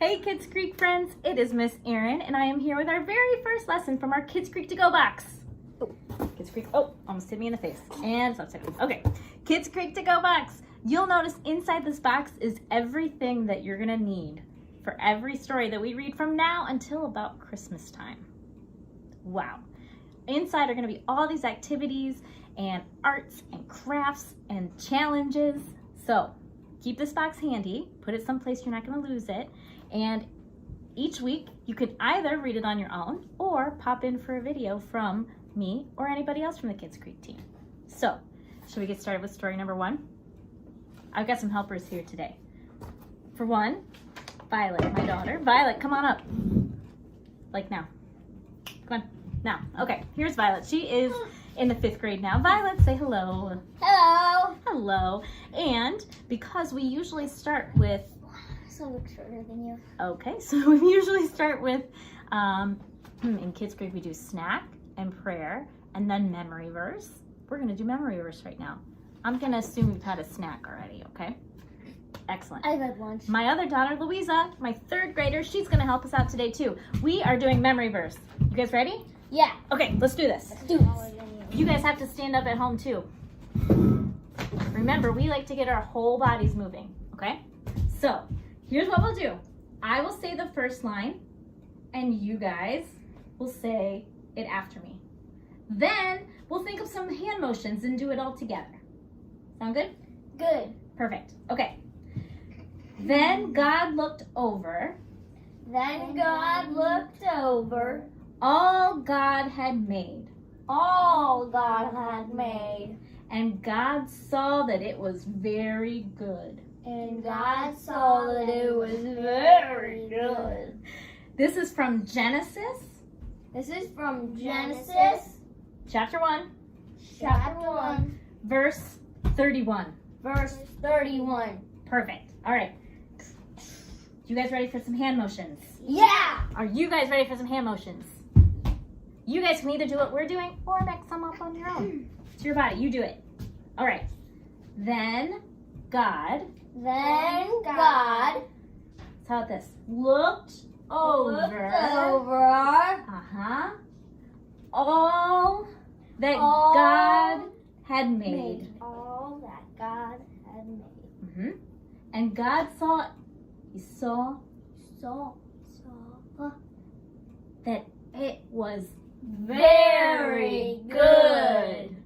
Hey Kids Creek friends, it is Miss Erin and I am here with our very first lesson from our Kids Creek to Go box. Oh, Kids Creek, almost hit me in the face. And it's upside down. Okay, Kids Creek to Go box. You'll notice inside this box is everything that you're gonna need for every story that we read from now until about Christmas time. Wow. Inside are gonna be all these activities and arts and crafts and challenges. So keep this box handy, put it someplace you're not gonna lose it. And each week you can either read it on your own or pop in for a video from me or anybody else from the Kids Creek team. So, should we get started with story number 1? I've got some helpers here today. For one, Violet, my daughter. Violet, come on up. Like now. Come on, now. Okay, here's Violet. She is in the 5th grade now. Violet, say hello. Hello. Hello. And because we usually start with I look shorter than you. Okay, so we usually start with, in Kids Creek we do snack and prayer and then memory verse. We're gonna do memory verse right now. I'm gonna assume you've had a snack already, okay? Excellent. I've had lunch. My other daughter, Louisa, my 3rd grader, she's gonna help us out today too. We are doing memory verse. You guys ready? Yeah. Okay, let's do this. Let's do this. You guys have to stand up at home too. Remember, we like to get our whole bodies moving, okay? So, here's what we'll do. I will say the first line, and you guys will say it after me. Then, we'll think of some hand motions and do it all together. Sound good? Good. Perfect. Okay. Then God looked over. Then God looked over All God had made. all God had made, And God saw that it was very good. and God saw that it was very good. This is from Genesis, This is from Genesis chapter 1, chapter 1, verse 31. verse 31. Perfect. All right. You guys ready for some hand motions? Yeah! Are you guys ready for some hand motions? You guys can either do what we're doing or make some up on your own. It's your body. You do it. All right. Then God, Then God how about this? Looked over. looked over Uh-huh. All that All God had made. all that God had made. Hmm. And God saw, he saw Saw that it was very good.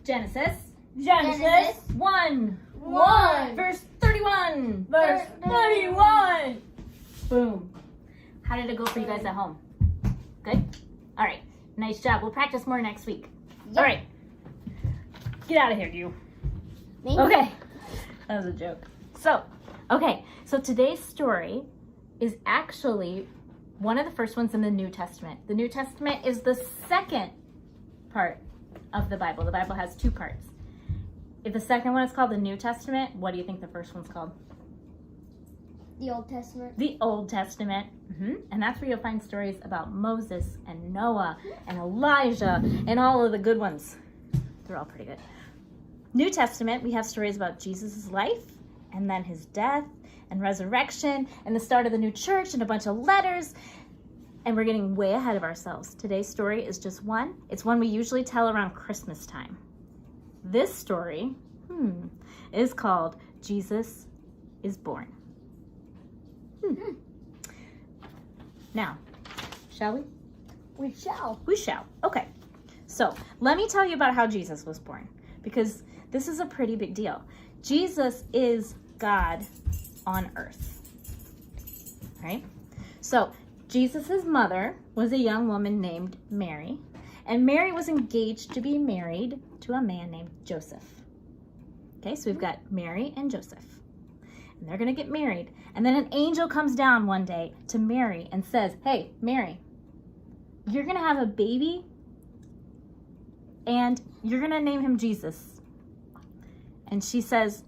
Genesis Genesis 1, 1, verse 31. verse 31. Boom. How did it go for you guys at home? Good? All right. Nice job. We'll practice more next week. Yep. All right. Get out of here, you. Thank you. Okay. That was a joke. So today's story is actually one of the first ones in the New Testament. The New Testament is the second part of the Bible. The Bible has 2 parts. If the second one is called the New Testament, what do you think the first one's called? The Old Testament. The Old Testament. And that's where you'll find stories about Moses and Noah and Elijah and all of the good ones. They're all pretty good. New Testament, we have stories about Jesus' life and then his death and resurrection and the start of the new church and a bunch of letters. And we're getting way ahead of ourselves. Today's story is just one. It's one we usually tell around Christmas time. This story is called Jesus is Born. Now, shall we? We shall. We shall. Okay. So let me tell you about how Jesus was born, because this is a pretty big deal. Jesus is God on earth. Right? So Jesus' mother was a young woman named Mary, and Mary was engaged to be married to a man named Joseph. Okay, so we've got Mary and Joseph, and they're going to get married. And then an angel comes down one day to Mary and says, hey, Mary, you're going to have a baby, and you're going to name him Jesus. And she says,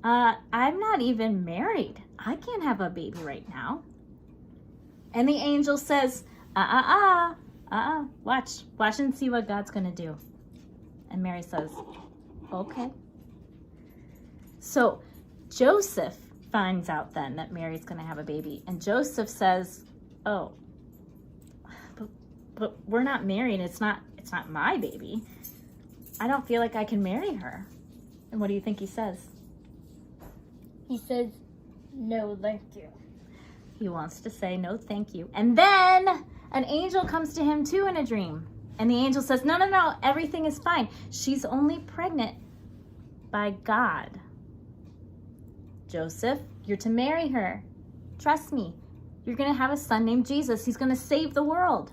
I'm not even married. I can't have a baby right now. And the angel says, watch and see what God's going to do. And Mary says, okay. So Joseph finds out then that Mary's going to have a baby. And Joseph says, oh, but we're not married. It's not my baby. I don't feel like I can marry her. And what do you think he says? He says, no, thank you. He wants to say no, thank you. And then an angel comes to him too in a dream. And the angel says, no, everything is fine. She's only pregnant by God. Joseph, you're to marry her. Trust me. You're going to have a son named Jesus. He's going to save the world.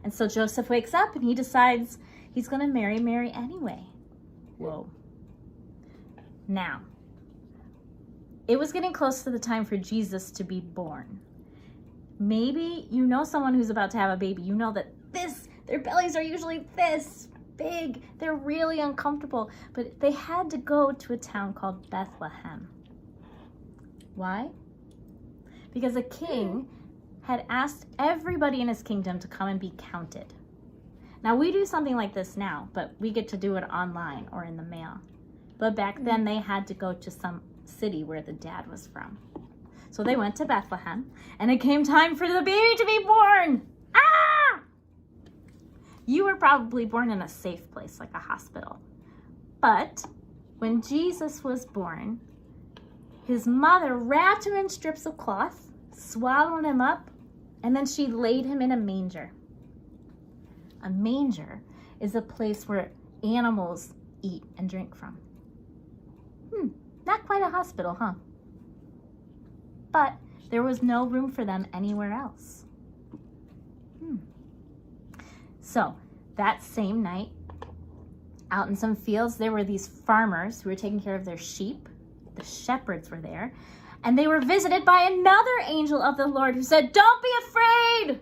And so Joseph wakes up and he decides he's going to marry Mary anyway. Whoa. Now, it was getting close to the time for Jesus to be born. Maybe you know someone who's about to have a baby. You know that their bellies are usually this big. They're really uncomfortable. But they had to go to a town called Bethlehem. Why? Because a king had asked everybody in his kingdom to come and be counted. Now, we do something like this now, but we get to do it online or in the mail. But back then, they had to go to some city where the dad was from. So they went to Bethlehem, and it came time for the baby to be born. Ah! You were probably born in a safe place, like a hospital. But when Jesus was born, his mother wrapped him in strips of cloth, swallowed him up, and then she laid him in a manger. A manger is a place where animals eat and drink from. Not quite a hospital, huh? But there was no room for them anywhere else. So that same night, out in some fields, there were these farmers who were taking care of their sheep. The shepherds were there. And they were visited by another angel of the Lord who said, don't be afraid,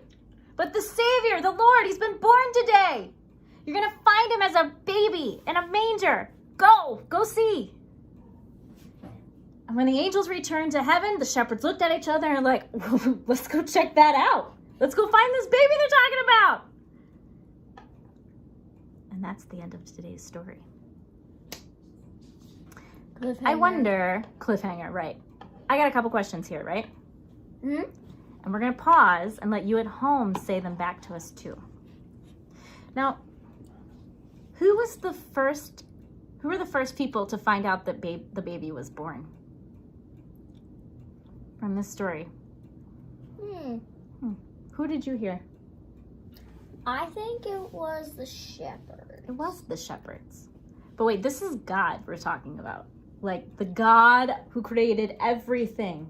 but the Savior, the Lord, he's been born today. You're going to find him as a baby in a manger. Go see. And when the angels returned to heaven, the shepherds looked at each other and were like, let's go check that out. Let's go find this baby they're talking about. And that's the end of today's story. Cliffhanger. I wonder, cliffhanger, right? I got a couple questions here, right? Hmm? And we're going to pause and let you at home say them back to us too. Now, who were the first people to find out that the baby was born? From this story. Who did you hear? I think it was the shepherd. It was the shepherds. But wait, this is God we're talking about. Like the God who created everything.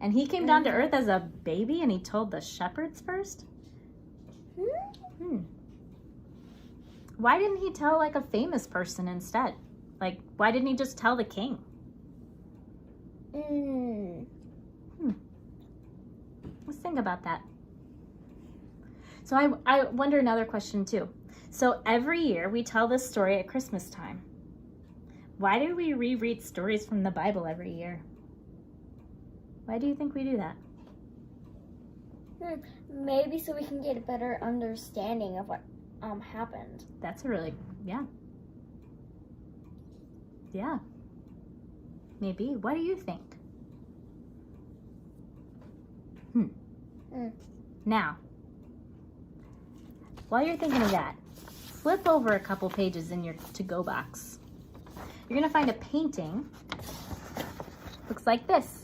And he came down to earth as a baby and he told the shepherds first? Why didn't he tell like a famous person instead? Like, why didn't he just tell the king? Let's think about that. So I wonder another question too. So every year we tell this story at Christmas time. Why do we reread stories from the Bible every year? Why do you think we do that? Maybe so we can get a better understanding of what happened. That's a really, yeah. Maybe. What do you think? Now, while you're thinking of that, flip over a couple pages in your to-go box. You're going to find a painting. Looks like this.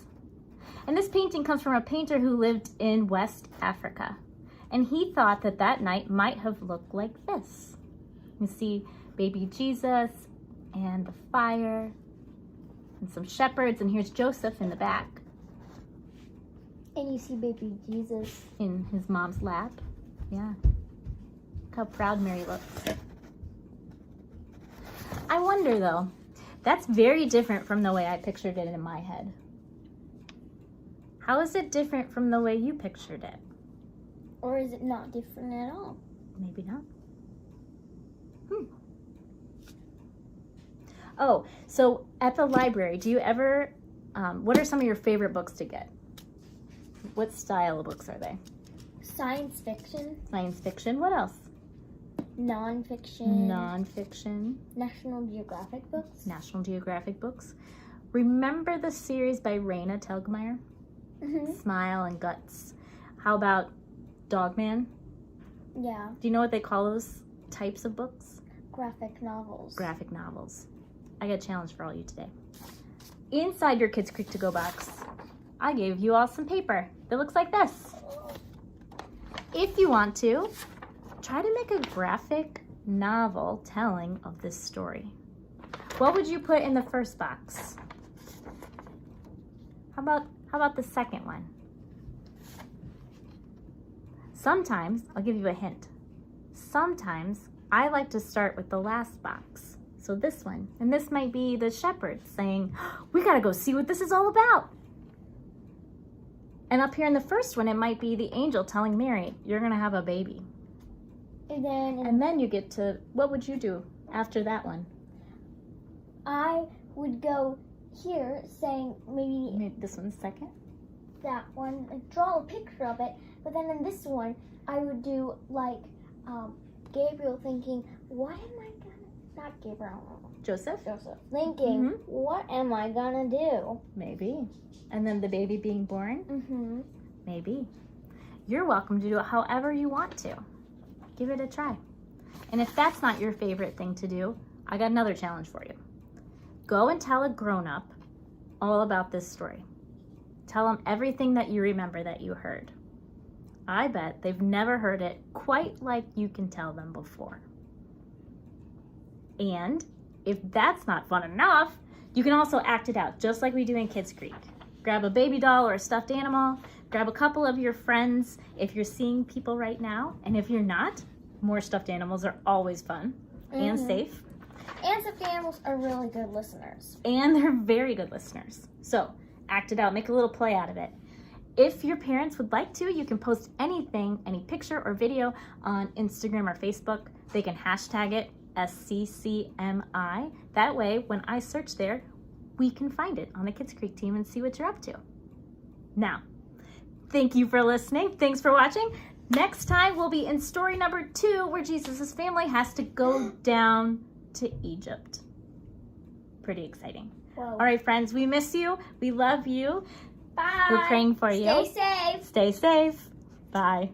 And this painting comes from a painter who lived in West Africa. And he thought that that night might have looked like this. You see baby Jesus and the fire and some shepherds. And here's Joseph in the back. And you see baby Jesus in his mom's lap. Yeah. Look how proud Mary looks. I wonder though, that's very different from the way I pictured it in my head. How is it different from the way you pictured it? Or is it not different at all? Maybe not. Oh, so at the library, do you ever, what are some of your favorite books to get? What style of books are they? Science fiction. Science fiction. What else? Non-fiction. Non-fiction. National Geographic books. National Geographic books. Remember the series by Raina Telgemeier? Mm-hmm. Smile and Guts. How about Dogman? Yeah. Do you know what they call those types of books? Graphic novels. Graphic novels. I got a challenge for all you today. Inside your Kids Creek to Go box, I gave you all some paper that looks like this. If you want to, try to make a graphic novel telling of this story. What would you put in the first box? How about the second one? Sometimes, I'll give you a hint. Sometimes I like to start with the last box. So this one, and this might be the shepherd saying, we gotta go see what this is all about. And up here in the first one, it might be the angel telling Mary, you're gonna have a baby. And then you get to, what would you do after that one? I would go here saying Maybe this one's second? that one, like, draw a picture of it, but then in this one, I would do like Gabriel thinking, what am I gonna, not Gabriel, Joseph? thinking, Mhm. what am I gonna do? Maybe. And then the baby being born? Mm-hmm. Maybe. You're welcome to do it however you want to. Give it a try. And if that's not your favorite thing to do, I got another challenge for you. Go and tell a grown-up all about this story. Tell them everything that you remember that you heard. I bet they've never heard it quite like you can tell them before. And if that's not fun enough, you can also act it out, just like we do in Kids Creek. Grab a baby doll or a stuffed animal, grab a couple of your friends if you're seeing people right now, and if you're not, more stuffed animals are always fun and safe. And stuffed animals are really good listeners. And they're very good listeners. So act it out, make a little play out of it. If your parents would like to, you can post anything, any picture or video on Instagram or Facebook. They can hashtag it SCCMI. That way, when I search there, we can find it on the Kids Creek team and see what you're up to. Now, thank you for listening. Thanks for watching. Next time, we'll be in story number 2, where Jesus' family has to go down to Egypt. Pretty exciting. Whoa. All right, friends, we miss you. We love you. Bye. We're praying for you. Stay safe. Stay safe. Bye.